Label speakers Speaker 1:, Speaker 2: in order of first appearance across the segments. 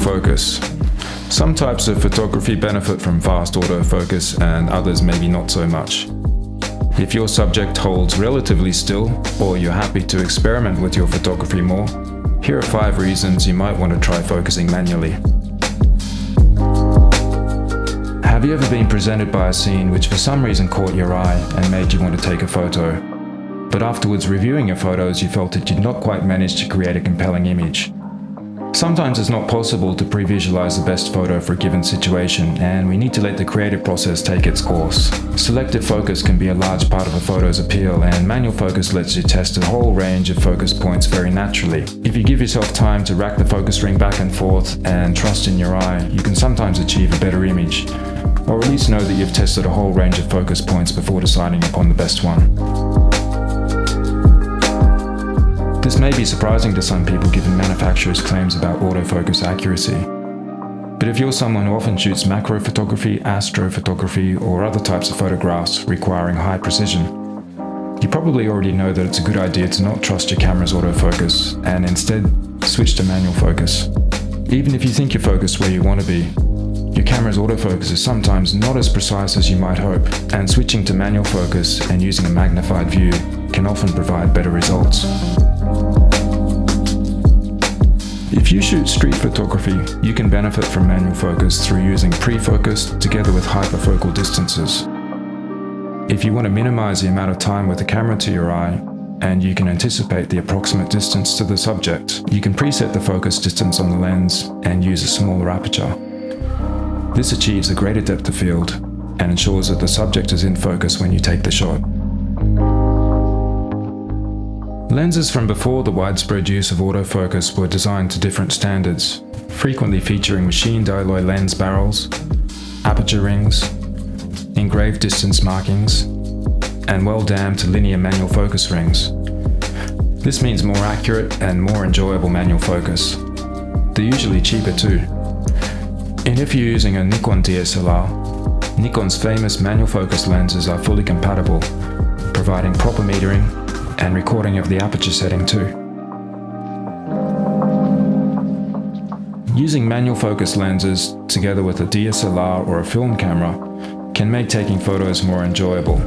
Speaker 1: Autofocus. Some types of photography benefit from fast autofocus and others maybe not so much. If your subject holds relatively still, or you're happy to experiment with your photography more, here are 5 reasons you might want to try focusing manually. Have you ever been presented by a scene which for some reason caught your eye and made you want to take a photo, but afterwards reviewing your photos you felt that you'd not quite managed to create a compelling image? Sometimes it's not possible to pre-visualize the best photo for a given situation, and we need to let the creative process take its course. Selective focus can be a large part of a photo's appeal, and manual focus lets you test a whole range of focus points very naturally. If you give yourself time to rack the focus ring back and forth and trust in your eye, you can sometimes achieve a better image, or at least know that you've tested a whole range of focus points before deciding upon the best one. This may be surprising to some people given manufacturers' claims about autofocus accuracy. But if you're someone who often shoots macro photography, astrophotography, or other types of photographs requiring high precision, you probably already know that it's a good idea to not trust your camera's autofocus and instead switch to manual focus. Even if you think you're focused where you want to be, your camera's autofocus is sometimes not as precise as you might hope, and switching to manual focus and using a magnified view can often provide better results. If you shoot street photography, you can benefit from manual focus through using pre-focus together with hyperfocal distances. If you want to minimize the amount of time with the camera to your eye, and you can anticipate the approximate distance to the subject, you can preset the focus distance on the lens and use a smaller aperture. This achieves a greater depth of field and ensures that the subject is in focus when you take the shot. Lenses from before the widespread use of autofocus were designed to different standards, frequently featuring machined alloy lens barrels, aperture rings, engraved distance markings, and well-damped linear manual focus rings. This means more accurate and more enjoyable manual focus. They're usually cheaper too. And if you're using a Nikon DSLR, Nikon's famous manual focus lenses are fully compatible, providing proper metering and recording of the aperture setting too. Using manual focus lenses together with a DSLR or a film camera can make taking photos more enjoyable.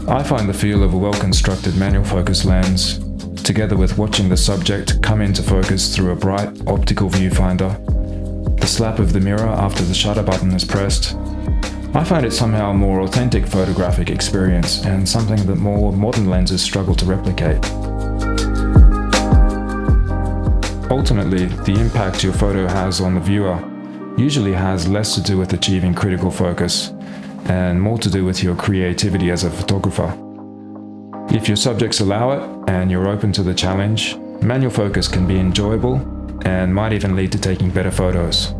Speaker 1: I find the feel of a well-constructed manual focus lens, together with watching the subject come into focus through a bright optical viewfinder, the slap of the mirror after the shutter button is pressed, I find it somehow a more authentic photographic experience and something that more modern lenses struggle to replicate. Ultimately, the impact your photo has on the viewer usually has less to do with achieving critical focus and more to do with your creativity as a photographer. If your subjects allow it and you're open to the challenge, manual focus can be enjoyable and might even lead to taking better photos.